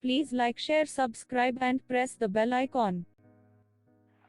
Please like, share, subscribe and press the bell icon.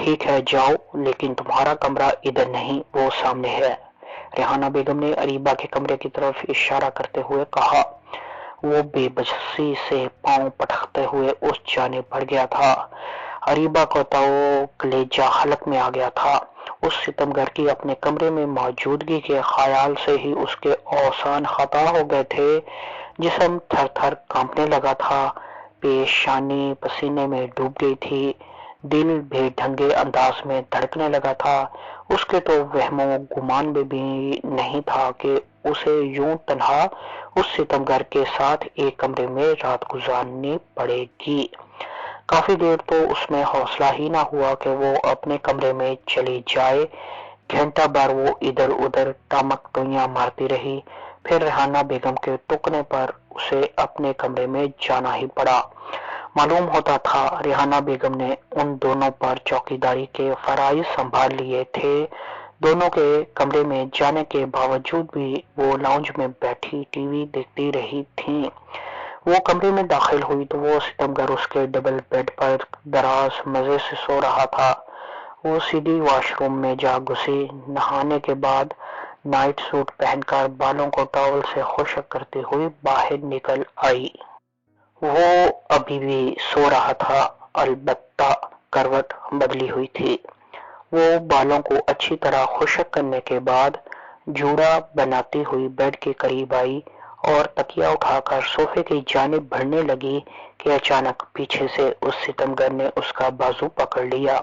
ٹھیک ہے جاؤ، لیکن تمہارا کمرہ ادھر نہیں، وہ سامنے ہے۔ ریحانہ بیگم نے اریبہ کے کمرے کی طرف اشارہ کرتے ہوئے کہا۔ وہ بے بسی سے پاؤں پٹکتے ہوئے اس جانب بڑھ گیا تھا۔ اریبہ کو تو کلیجہ حلق میں آ گیا تھا۔ اس ستمگر کی اپنے کمرے میں موجودگی کے خیال سے ہی اس کے اوزان خطا ہو گئے تھے۔ جسم تھر تھر کانپنے لگا تھا، پیشانی پسینے میں ڈوب گئی تھی، دل بے ڈھنگے انداز میں دھڑکنے لگا تھا۔ اس کے تو وہم و گمان میں بھی نہیں تھا کہ اسے یوں تنہا اس ستمگر کے ساتھ ایک کمرے میں رات گزارنی پڑے گی۔ کافی دیر تو اس میں حوصلہ ہی نہ ہوا کہ وہ اپنے کمرے میں چلی جائے۔ گھنٹہ بھر وہ ادھر ادھر ٹامک ٹوئیاں مارتی رہی، پھر ریحانہ بیگم کے ٹوکنے پر اسے اپنے کمرے میں جانا ہی پڑا۔ معلوم ہوتا تھا ریحانہ بیگم نے ان دونوں پر چوکیداری کے فرائض سنبھال لیے تھے۔ دونوں کے کمرے میں جانے کے باوجود بھی وہ لاؤنج میں بیٹھی ٹی وی دیکھتی رہی تھیں۔ وہ کمرے میں داخل ہوئی تو وہ ستمگر اس کے ڈبل بیڈ پر دراز مزے سے سو رہا تھا۔ وہ سیدھی واش روم میں جا گھسی، نہانے کے بعد نائٹ سوٹ پہن کر بالوں کو ٹاول سے خشک کرتی ہوئی باہر نکل آئی۔ وہ ابھی بھی سو رہا تھا، البتہ کروٹ بدلی ہوئی تھی۔ وہ بالوں کو اچھی طرح خشک کرنے کے بعد جوڑا بناتی ہوئی بیڈ کے قریب آئی اور تکیا اٹھا کر صوفے کی جانب بڑھنے لگی کہ اچانک پیچھے سے اس ستمگر نے اس کا بازو پکڑ لیا۔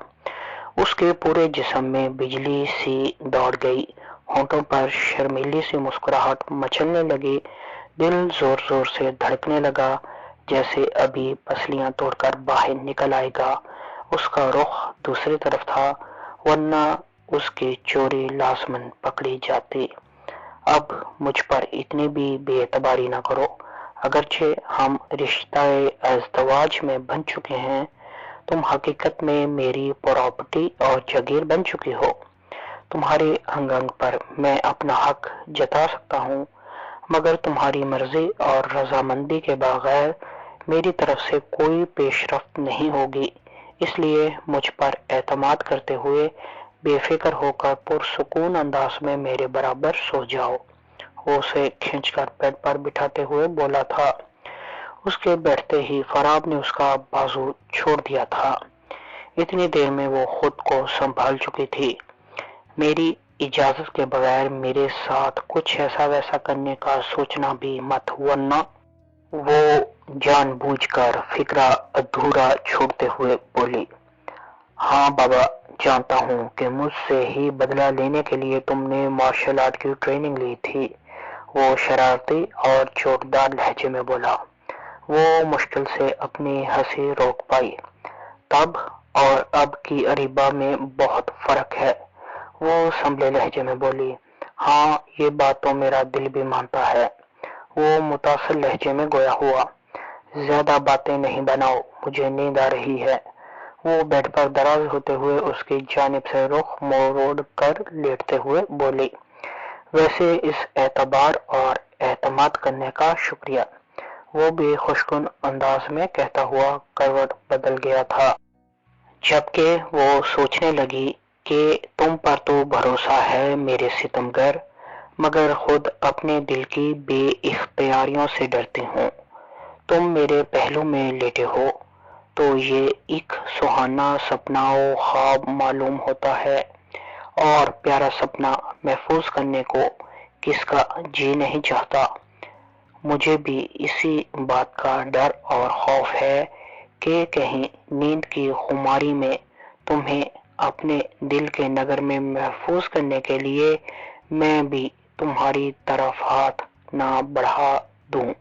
اس کے پورے جسم میں بجلی سی دوڑ گئی، ہونٹوں پر شرمیلی سی مسکراہٹ مچلنے لگی، دل زور زور سے دھڑکنے لگا جیسے ابھی پسلیاں توڑ کر باہر نکل آئے گا۔ اس کا رخ دوسری طرف تھا، ورنہ اس کی چوری لازماً پکڑی جاتی۔ اب مجھ پر اتنی بھی بے اعتباری نہ کرو، اگرچہ ہم رشتہ ازدواج میں بن چکے ہیں، تم حقیقت میں میری پراپرٹی اور جگیر بن چکی ہو۔ تمہارے انگ انگ پر میں اپنا حق جتا سکتا ہوں، مگر تمہاری مرضی اور رضامندی کے بغیر میری طرف سے کوئی پیش رفت نہیں ہوگی۔ اس لیے مجھ پر اعتماد کرتے ہوئے بے فکر ہو کر پرسکون انداز میں میرے برابر سو جاؤ۔ وہ اسے کھینچ کر بیڈ پر بٹھاتے ہوئے بولا تھا۔ اس کے بیٹھتے ہی فراب نے اس کا بازو چھوڑ دیا تھا۔ اتنی دیر میں وہ خود کو سنبھال چکی تھی۔ میری اجازت کے بغیر میرے ساتھ کچھ ایسا ویسا کرنے کا سوچنا بھی مت، ورنہ وہ جان بوجھ کر فکرہ ادھورا چھوڑتے ہوئے بولی۔ ہاں بابا، جانتا ہوں کہ مجھ سے ہی بدلہ لینے کے لیے تم نے مارشل آرٹ کی ٹریننگ لی تھی، وہ شرارتی اور چوٹدار لہجے میں بولا۔ وہ مشکل سے اپنی ہنسی روک پائی۔ تب اور اب کی اریبہ میں بہت فرق ہے، وہ سنبھلے لہجے میں بولی۔ ہاں، یہ بات تو میرا دل بھی مانتا ہے، وہ متاثر لہجے میں گویا ہوا۔ زیادہ باتیں نہیں بناؤ، مجھے نیند آ رہی ہے۔ وہ بیڈ پر دراز ہوتے ہوئے اس کی جانب سے رخ موڑ کر لیٹتے ہوئے بولی۔ ویسے اس اعتبار اور اعتماد کرنے کا شکریہ، وہ بھی خوشگن انداز میں کہتا ہوا کروٹ بدل گیا تھا۔ جبکہ وہ سوچنے لگی کہ تم پر تو بھروسہ ہے میرے ستمگر، مگر خود اپنے دل کی بے اختیاریوں سے ڈرتی ہوں۔ تم میرے پہلو میں لیٹے ہو تو یہ ایک سہانا سپنا و خواب معلوم ہوتا ہے، اور پیارا سپنا محفوظ کرنے کو کس کا جی نہیں چاہتا۔ مجھے بھی اسی بات کا ڈر اور خوف ہے کہ کہیں نیند کی خماری میں تمہیں اپنے دل کے نگر میں محفوظ کرنے کے لیے میں بھی تمہاری طرف ہاتھ نہ بڑھا دوں۔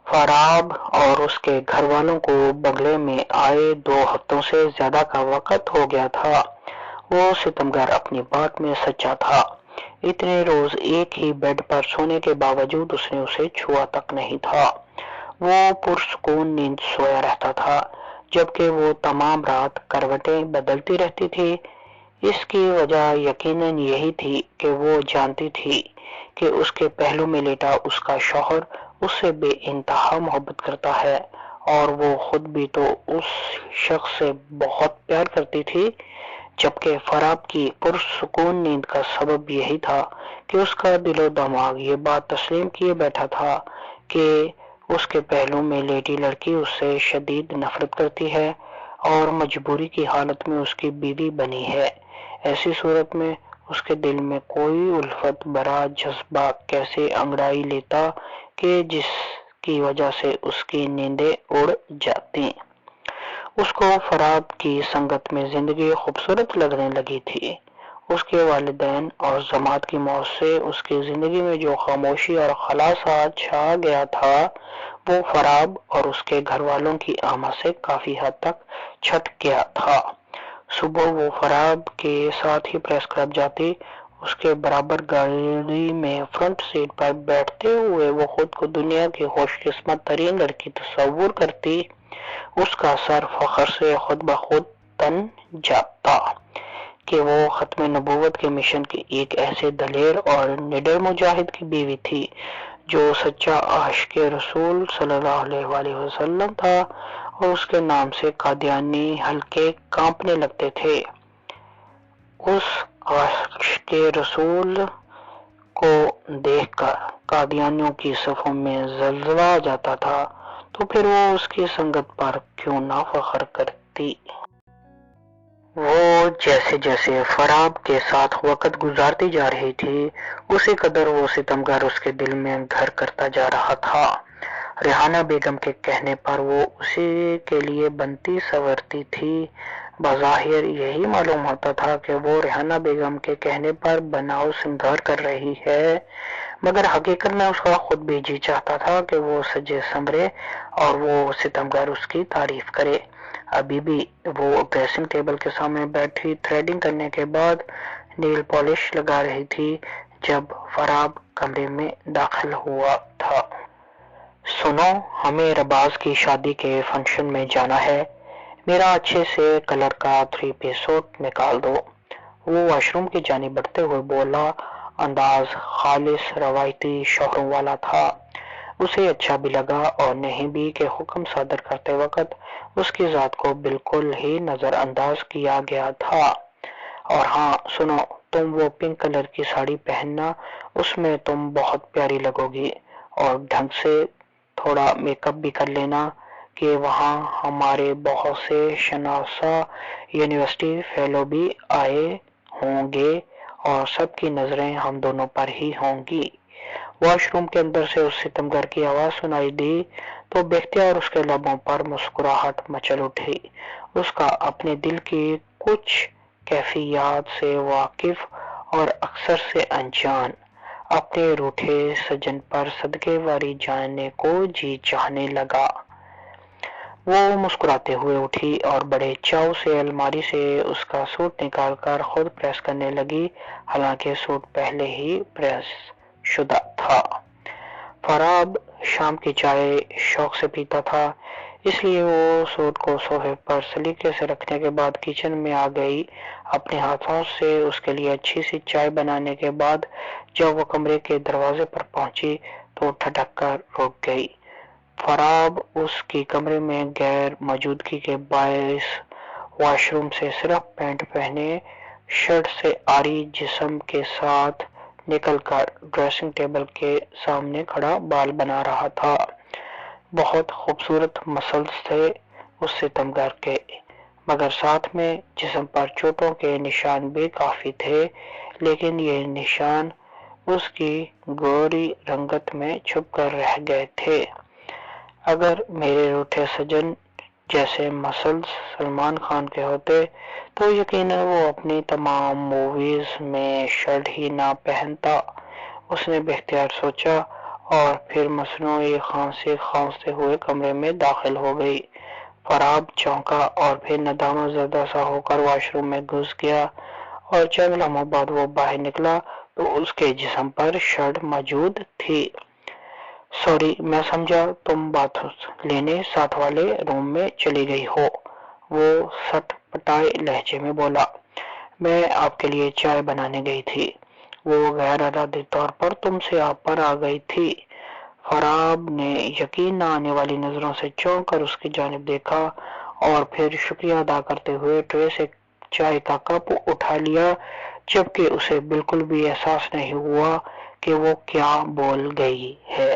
فراب اور اس کے گھر والوں کو بنگلے میں آئے 2 ہفتوں سے زیادہ کا وقت ہو گیا تھا۔ وہ ستمگر اپنی بات میں سچا تھا۔ اتنے روز ایک ہی بیڈ پر سونے کے باوجود اس نے اسے چھوا تک نہیں تھا۔ وہ پرسکون نیند سویا رہتا تھا، جبکہ وہ تمام رات کروٹیں بدلتی رہتی تھی۔ اس کی وجہ یقیناً یہی تھی کہ وہ جانتی تھی کہ اس کے پہلو میں لیٹا اس کا شوہر اس سے بے انتہا محبت کرتا ہے اور وہ خود بھی تو اس شخص سے بہت پیار کرتی تھی، جبکہ فراب کی پرسکون نیند کا سبب یہی تھا کہ اس کا دل و دماغ یہ بات تسلیم کیے بیٹھا تھا کہ اس کے پہلو میں لیٹی لڑکی اس سے شدید نفرت کرتی ہے اور مجبوری کی حالت میں اس کی بیوی بنی ہے۔ ایسی صورت میں اس کے دل میں کوئی الفت برا جذبہ کیسے انگڑائی لیتا کہ جس کی وجہ سے اس کی نیندیں اڑ جاتی۔ اس کو فراب کی سنگت میں زندگی خوبصورت لگنے لگی تھی۔ اس کے والدین اور جماعت کی موت سے اس کی زندگی میں جو خاموشی اور خلاصہ چھا گیا تھا وہ فراب اور اس کے گھر والوں کی آمد سے کافی حد تک چھٹ گیا تھا۔ صبح وہ فراب کے ساتھ ہی پریس کلب جاتی، اس کے برابر گاڑی میں فرنٹ سیٹ پر بیٹھتے ہوئے وہ خود کو دنیا کی خوش قسمت ترین لڑکی تصور کرتی۔ اس کا سر فخر سے خود بخود تن جاتا کہ وہ ختم نبوت کے مشن کی ایک ایسے دلیر اور نڈر مجاہد کی بیوی تھی جو سچا عاشق رسول صلی اللہ علیہ وآلہ وسلم تھا، اور اس کے نام سے قادیانی حلقے کانپنے لگتے تھے۔ اس عاشق رسول کو دیکھ کر قادیانیوں کی صفوں میں زلزلہ آ جاتا تھا، تو پھر وہ اس کی سنگت پر کیوں نہ فخر کرتی۔ وہ جیسے جیسے فراب کے ساتھ وقت گزارتی جا رہی تھی اسی قدر وہ ستمگر اس کے دل میں گھر کرتا جا رہا تھا۔ ریحانہ بیگم کے کہنے پر وہ اسی کے لیے بنتی سنورتی تھی۔ بظاہر یہی معلوم ہوتا تھا کہ وہ ریحانہ بیگم کے کہنے پر بناؤ سنگار کر رہی ہے، مگر حقیقت میں اس کا خود بھی جی چاہتا تھا کہ وہ سجے سنورے اور وہ ستمگر اس کی تعریف کرے۔ ابھی بھی وہ ڈریسنگ ٹیبل کے سامنے بیٹھی تھریڈنگ کرنے کے بعد نیل پالش لگا رہی تھی جب فراب کمرے میں داخل ہوا تھا۔ سنو، ہمیں رباز کی شادی کے فنکشن میں جانا ہے، میرا اچھے سے کلر کا 3 پیس سوٹ نکال دو۔ وہ واش روم کی جانب بڑھتے ہوئے بولا، انداز خالص روایتی شوہروں والا تھا۔ اسے اچھا بھی لگا اور نہیں بھی کہ حکم صادر کرتے وقت اس کی ذات کو بالکل ہی نظر انداز کیا گیا تھا۔ اور ہاں سنو، تم وہ پنک کلر کی ساڑی پہننا، اس میں تم بہت پیاری لگو گی، اور ڈھنگ سے تھوڑا میک اپ بھی کر لینا کہ وہاں ہمارے بہت سے شناسا یونیورسٹی فیلو بھی آئے ہوں گے اور سب کی نظریں ہم دونوں پر ہی ہوں گی۔ واش روم کے اندر سے اس ستمگر کی آواز سنائی دی تو باختیار اس کے لبوں پر مسکراہٹ مچل اٹھی۔ اس کا اپنے دل کی کچھ کیفیات سے واقف اور اکثر سے انجان اپنے روٹھے سجن پر صدقے واری جانے کو جی چاہنے لگا۔ وہ مسکراتے ہوئے اٹھی اور بڑے چاؤ سے الماری سے اس کا سوٹ نکال کر خود پریس کرنے لگی، حالانکہ سوٹ پہلے ہی پریس شدہ تھا۔ فراب شام کی چائے شوق سے پیتا تھا، اس لیے وہ سوٹ کو صوفے پر سلیقے سے رکھنے کے بعد کچن میں آ گئی۔ اپنے ہاتھوں سے اس کے لیے اچھی سی چائے بنانے کے بعد جب وہ کمرے کے دروازے پر پہنچی تو ٹھٹک کر رک گئی۔ فراب اس کی کمرے میں غیر موجودگی کے باعث واش روم سے صرف پینٹ پہنے شرٹ سے عاری جسم کے ساتھ نکل کر ڈریسنگ ٹیبل کے سامنے کھڑا بال بنا رہا تھا۔ بہت خوبصورت مسلز تھے اس ستمگر کے، مگر ساتھ میں جسم پر چوٹوں کے نشان بھی کافی تھے، لیکن یہ نشان اس کی گوری رنگت میں چھپ کر رہ گئے تھے۔ اگر میرے روٹھے سجن جیسے مسلز سلمان خان کے ہوتے تو یقیناً وہ اپنی تمام موویز میں شرٹ ہی نہ پہنتا، اس نے باختیار سوچا، اور پھر مصنوعی کھانسی کھانستے ہوئے کمرے میں داخل ہو گئی۔ فراب چونکا اور پھر ندامت زدہ سا ہو کر واش روم میں گھس گیا، اور چند لمحوں بعد وہ باہر نکلا تو اس کے جسم پر شرٹ موجود تھی۔ سوری، میں سمجھا تم باتھ لینے ساتھ والے روم میں چلی گئی ہو، وہ سٹ پٹائے لہجے میں بولا۔ میں آپ کے لیے چائے بنانے گئی تھی، وہ غیر ارادی طور پر تم سے آپ پر آ گئی تھی۔ فراب نے یقین نہ آنے والی نظروں سے چونک کر اس کی جانب دیکھا اور پھر شکریہ ادا کرتے ہوئے ٹرے سے چائے کا کپ اٹھا لیا، جبکہ اسے بالکل بھی احساس نہیں ہوا کہ وہ کیا بول گئی ہے۔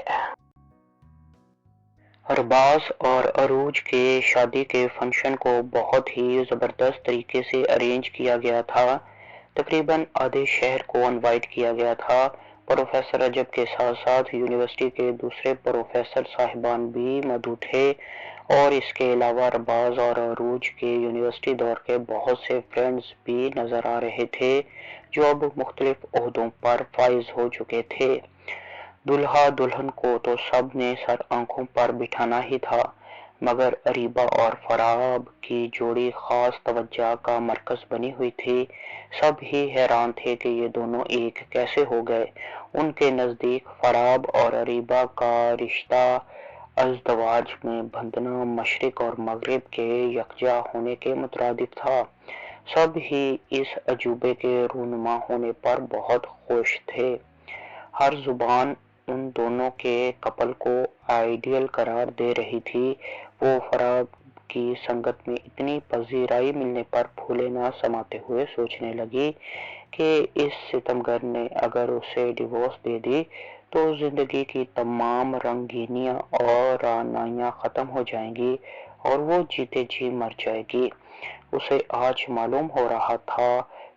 ارباز اور عروج کے شادی کے فنکشن کو بہت ہی زبردست طریقے سے ارینج کیا گیا تھا۔ تقریباً آدھے شہر کو انوائٹ کیا گیا تھا۔ پروفیسر رجب کے ساتھ ساتھ یونیورسٹی کے دوسرے پروفیسر صاحبان بھی موجود تھے، اور اس کے علاوہ ارباز اور عروج کے یونیورسٹی دور کے بہت سے فرینڈز بھی نظر آ رہے تھے جو اب مختلف عہدوں پر فائز ہو چکے تھے۔ دلہا دلہن کو تو سب نے سر آنکھوں پر بٹھانا ہی تھا، مگر اریبہ اور فراب کی جوڑی خاص توجہ کا مرکز بنی ہوئی تھی۔ سب ہی حیران تھے کہ یہ دونوں ایک کیسے ہو گئے۔ ان کے نزدیک فراب اور اریبہ کا رشتہ ازدواج میں بندھنا مشرق اور مغرب کے یکجا ہونے کے مترادف تھا۔ سب ہی اس عجوبے کے رونما ہونے پر بہت خوش تھے۔ ہر زبان ان دونوں کے کپل کو آئیڈیل قرار دے رہی تھی۔ وہ فراب کی سنگت میں اتنی پذیرائی ملنے پر پھولے نہ سماتے ہوئے سوچنے لگی کہ اس ستمگر نے اگر اسے ڈیورس دے دی تو زندگی کی تمام رنگینیاں اور رعنائیاں ختم ہو جائیں گی اور وہ جیتے جی مر جائے گی۔ اسے آج معلوم ہو رہا تھا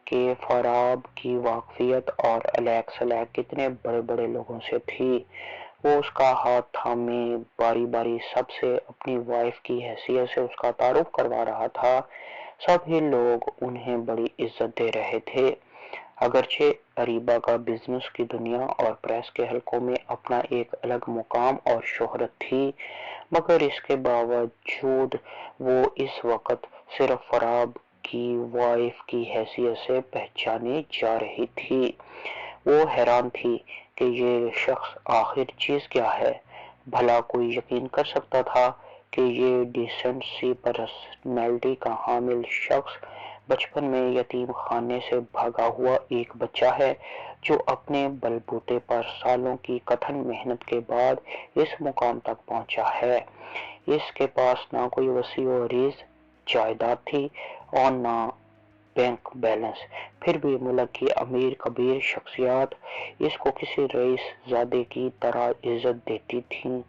کہ فراب کی واقفیت اور علیق سلیق کتنے بڑے بڑے لوگوں سے تھی۔ وہ اس کا ہاتھ تھامے باری باری سب سے اپنی وائف کی حیثیت سے اس کا تعارف کروا رہا تھا۔ سب ہی لوگ انہیں بڑی عزت دے رہے تھے۔ اگرچہ اریبہ کا بزنس کی دنیا اور پریس کے حلقوں میں اپنا ایک الگ مقام اور شہرت تھی، مگر اس کے باوجود وہ اس وقت صرف فراب کی وائف کی حیثیت سے پہچانی جا رہی تھی۔ وہ حیران تھی کہ یہ شخص آخر چیز کیا ہے۔ بھلا کوئی یقین کر سکتا تھا کہ یہ ڈیسنٹ سی پرسنالٹی کا حامل شخص بچپن میں یتیم خانے سے بھاگا ہوا ایک بچہ ہے جو اپنے بل بوتے پر سالوں کی کٹھن محنت کے بعد اس مقام تک پہنچا ہے۔ اس کے پاس نہ کوئی وسیع و عریض جائیداد تھی اور نہ بینک بیلنس، پھر بھی ملک کی امیر کبیر شخصیات اس کو کسی رئیس زادے کی طرح عزت دیتی تھیں۔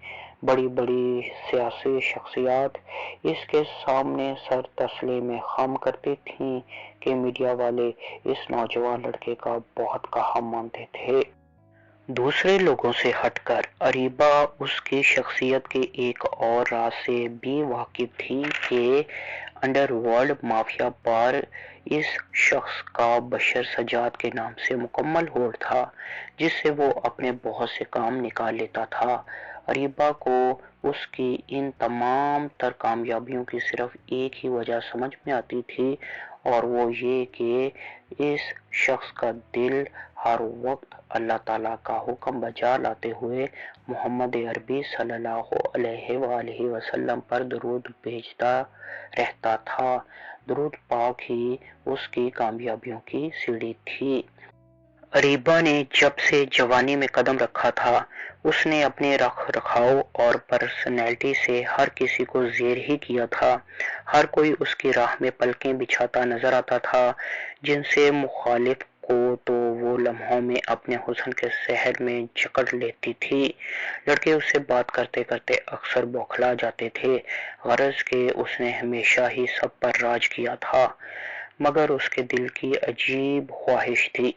بڑی بڑی سیاسی شخصیات اس کے سامنے سر تسلیم خم کرتی تھیں کہ میڈیا والے اس نوجوان لڑکے کا بہت کہا مانتے تھے۔ دوسرے لوگوں سے ہٹ کر اریبہ اس کی شخصیت کے ایک اور راز سے بھی واقف تھی کہ انڈر ورلڈ مافیا پر اس شخص کا بشر سجاد کے نام سے مکمل ہولڈ تھا، جس سے وہ اپنے بہت سے کام نکال لیتا تھا۔ اریبہ کو اس کی ان تمام تر کامیابیوں کی صرف ایک ہی وجہ سمجھ میں آتی تھی، اور وہ یہ کہ اس شخص کا دل ہر وقت اللہ تعالیٰ کا حکم بجا لاتے ہوئے محمد عربی صلی اللہ علیہ وآلہ وسلم پر درود بھیجتا رہتا تھا۔ درود پاک ہی اس کی کامیابیوں کی سیڑھی تھی۔ اریبہ نے جب سے جوانی میں قدم رکھا تھا، اس نے اپنے رکھ رکھاؤ اور پرسنالٹی سے ہر کسی کو زیر ہی کیا تھا۔ ہر کوئی اس کی راہ میں پلکیں بچھاتا نظر آتا تھا۔ جن سے مخالف کو تو وہ لمحوں میں اپنے حسن کے سحر میں جکڑ لیتی تھی۔ لڑکے اس سے بات کرتے کرتے اکثر بوکھلا جاتے تھے، غرض کہ اس نے ہمیشہ ہی سب پر راج کیا تھا۔ مگر اس کے دل کی عجیب خواہش تھی،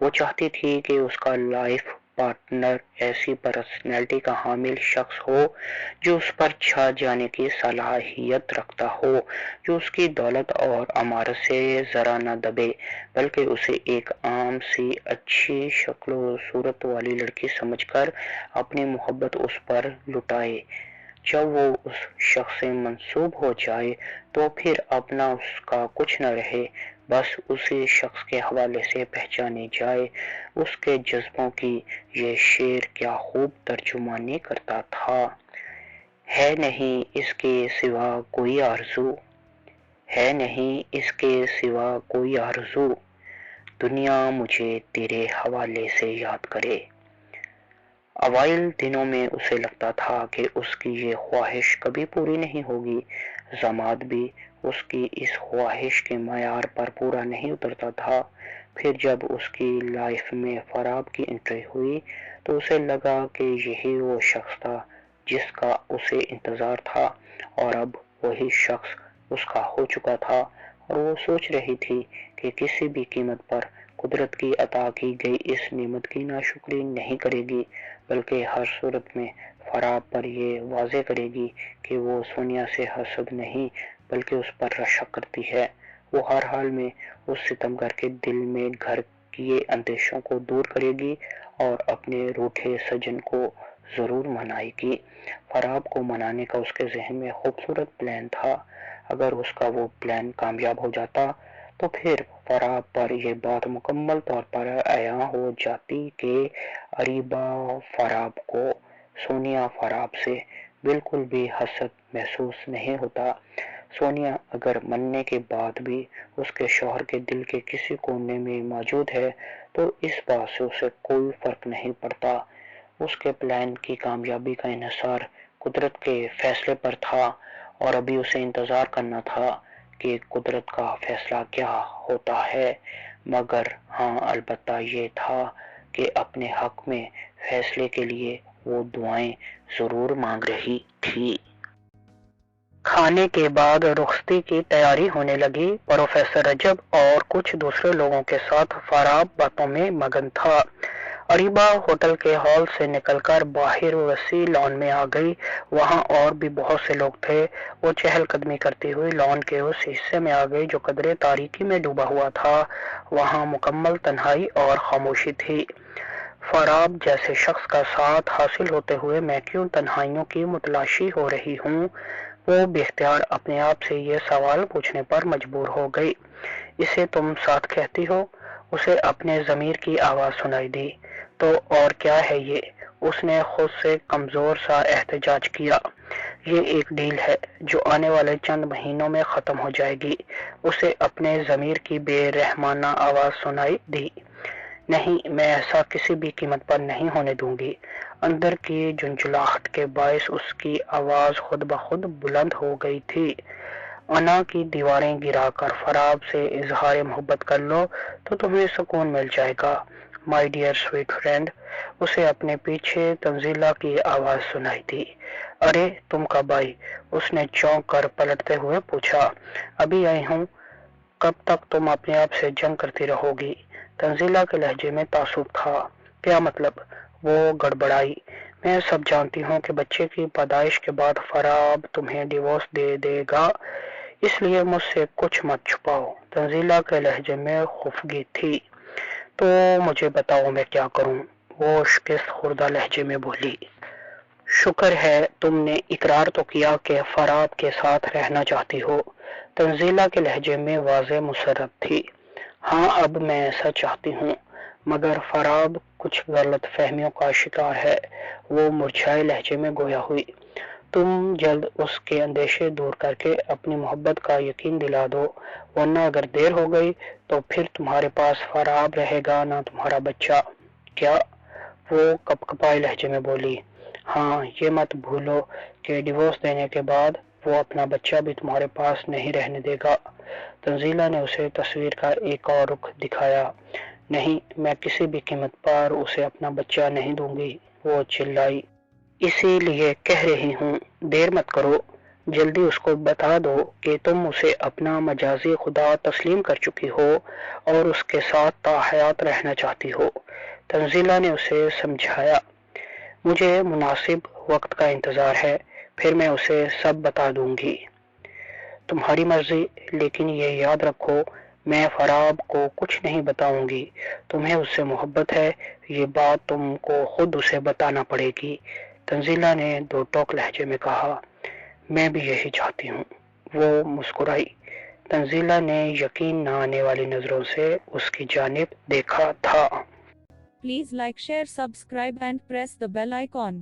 وہ چاہتی تھی کہ اس کا لائف پارٹنر ایسی پرسنالٹی کا حامل شخص ہو جو اس پر چھا جانے کی صلاحیت رکھتا ہو، جو اس کی دولت اور عمارت سے ذرا نہ دبے بلکہ اسے ایک عام سی اچھی شکل و صورت والی لڑکی سمجھ کر اپنی محبت اس پر لٹائے۔ جب وہ اس شخص سے منسوب ہو جائے تو پھر اپنا اس کا کچھ نہ رہے، بس اسی شخص کے حوالے سے پہچانے جائے۔ اس کے جذبوں کی یہ شعر کیا خوب ترجمانی کرتا تھا۔ ہے نہیں اس کے سوا کوئی آرزو، ہے نہیں اس کے سوا کوئی آرزو، دنیا مجھے تیرے حوالے سے یاد کرے۔ اوائل دنوں میں اسے لگتا تھا کہ اس کی یہ خواہش کبھی پوری نہیں ہوگی، زماد بھی اس کی اس خواہش کے معیار پر پورا نہیں اترتا تھا۔ پھر جب اس کی لائف میں فراب کی انٹری ہوئی تو اسے لگا کہ یہی وہ شخص تھا جس کا اسے انتظار تھا، اور اب وہی شخص اس کا ہو چکا تھا، اور وہ سوچ رہی تھی کہ کسی بھی قیمت پر قدرت کی عطا کی گئی اس نعمت کی ناشکری نہیں کرے گی، بلکہ ہر صورت میں فراب پر یہ واضح کرے گی کہ وہ سونیا سے حسد نہیں بلکہ اس پر رشک کرتی ہے۔ وہ ہر حال میں اس ستمگر کے دل میں گھر کیے اندیشوں کو دور کرے گی اور اپنے روٹھے سجن کو ضرور منائے گی۔ فراب کو منانے کا اس کے ذہن میں خوبصورت پلان تھا۔ اگر اس کا وہ پلان کامیاب ہو جاتا تو پھر فراب پر یہ بات مکمل طور پر عیاں ہو جاتی کہ اریبہ فراب کو سونیا فراب سے بالکل بھی حسد محسوس نہیں ہوتا۔ سونیا اگر مرنے کے بعد بھی اس کے شوہر کے دل کے کسی کونے میں موجود ہے تو اس بات سے اسے کوئی فرق نہیں پڑتا۔ اس کے پلان کی کامیابی کا انحصار قدرت کے فیصلے پر تھا، اور ابھی اسے انتظار کرنا تھا کہ قدرت کا فیصلہ کیا ہوتا ہے، مگر ہاں البتہ یہ تھا کہ اپنے حق میں فیصلے کے لیے وہ دعائیں ضرور مانگ رہی تھی۔ کھانے کے بعد رخصتی کی تیاری ہونے لگی۔ پروفیسر رجب اور کچھ دوسرے لوگوں کے ساتھ فراب باتوں میں مگن تھا۔ اریبہ ہوٹل کے ہال سے نکل کر باہر وسیع لان میں آ گئی۔ وہاں اور بھی بہت سے لوگ تھے۔ وہ چہل قدمی کرتی ہوئی لان کے اس حصے میں آ گئی جو قدرے تاریکی میں ڈوبا ہوا تھا۔ وہاں مکمل تنہائی اور خاموشی تھی۔ فراب جیسے شخص کا ساتھ حاصل ہوتے ہوئے میں کیوں تنہائیوں کی متلاشی ہو رہی ہوں، وہ بے اختیار اپنے آپ سے یہ سوال پوچھنے پر مجبور ہو گئی۔ اسے تم ساتھ کہتی ہو؟ اسے اپنے ضمیر کی آواز سنائی دی۔ تو اور کیا ہے یہ؟ اس نے خود سے کمزور سا احتجاج کیا۔ یہ ایک ڈیل ہے جو آنے والے چند مہینوں میں ختم ہو جائے گی۔ اسے اپنے ضمیر کی بے رحمانہ آواز سنائی دی۔ نہیں، میں ایسا کسی بھی قیمت پر نہیں ہونے دوں گی۔ اندر کی جھنجھلاہٹ کے باعث اس کی آواز خود بخود بلند ہو گئی تھی۔ انا کی دیواریں گرا کر فراب سے اظہار محبت کر لو تو تمہیں سکون مل جائے گا، مائی ڈیئر سویٹ فرینڈ۔ اسے اپنے پیچھے تنزیلہ کی آواز سنائی دی۔ ارے تم کب آئی؟ اس نے چونک کر پلٹتے ہوئے پوچھا۔ ابھی آئی ہوں۔ کب تک تم اپنے آپ سے جنگ کرتی رہو گی؟ تنزیلہ کے لہجے میں تعصب تھا۔ کیا مطلب؟ وہ گڑبڑائی۔ میں سب جانتی ہوں کہ بچے کی پیدائش کے بعد فراب تمہیں ڈیورس دے دے گا، اس لیے مجھ سے کچھ مت چھپاؤ۔ تنزیلہ کے لہجے میں خفگی تھی۔ تو مجھے بتاؤ میں کیا کروں؟ وہ شکست خوردہ لہجے میں بولی۔ شکر ہے تم نے اقرار تو کیا کہ فراب کے ساتھ رہنا چاہتی ہو۔ تنزیلہ کے لہجے میں واضح مسرت تھی۔ ہاں اب میں ایسا چاہتی ہوں، مگر فراب کچھ غلط فہمیوں کا شکار ہے۔ وہ مرجھائے لہجے میں گویا ہوئی۔ تم جلد اس کے اندیشے دور کر کے اپنی محبت کا یقین دلا دو، ورنہ اگر دیر ہو گئی تو پھر تمہارے پاس فراب رہے گا نہ تمہارا بچہ۔ کیا؟ وہ کپکپائے لہجے میں بولی۔ ہاں یہ مت بھولو کہ ڈیورس دینے کے بعد وہ اپنا بچہ بھی تمہارے پاس نہیں رہنے دے گا۔ تنزیلہ نے اسے تصویر کا ایک اور رخ دکھایا۔ نہیں، میں کسی بھی قیمت پر اسے اپنا بچہ نہیں دوں گی، وہ چلائی۔ اسی لیے کہہ رہی ہوں، دیر مت کرو، جلدی اس کو بتا دو کہ تم اسے اپنا مجازی خدا تسلیم کر چکی ہو اور اس کے ساتھ تا حیات رہنا چاہتی ہو۔ تنزیلہ نے اسے سمجھایا۔ مجھے مناسب وقت کا انتظار ہے، پھر میں اسے سب بتا دوں گی۔ تمہاری مرضی، لیکن یہ یاد رکھو میں فراب کو کچھ نہیں بتاؤں گی۔ تمہیں اس سے محبت ہے، یہ بات تم کو خود اسے بتانا پڑے گی۔ تنزیلہ نے دو ٹوک لہجے میں کہا۔ میں بھی یہی چاہتی ہوں۔ وہ مسکرائی۔ تنزیلہ نے یقین نہ آنے والی نظروں سے اس کی جانب دیکھا تھا۔ Please like, share, subscribe and press the bell icon.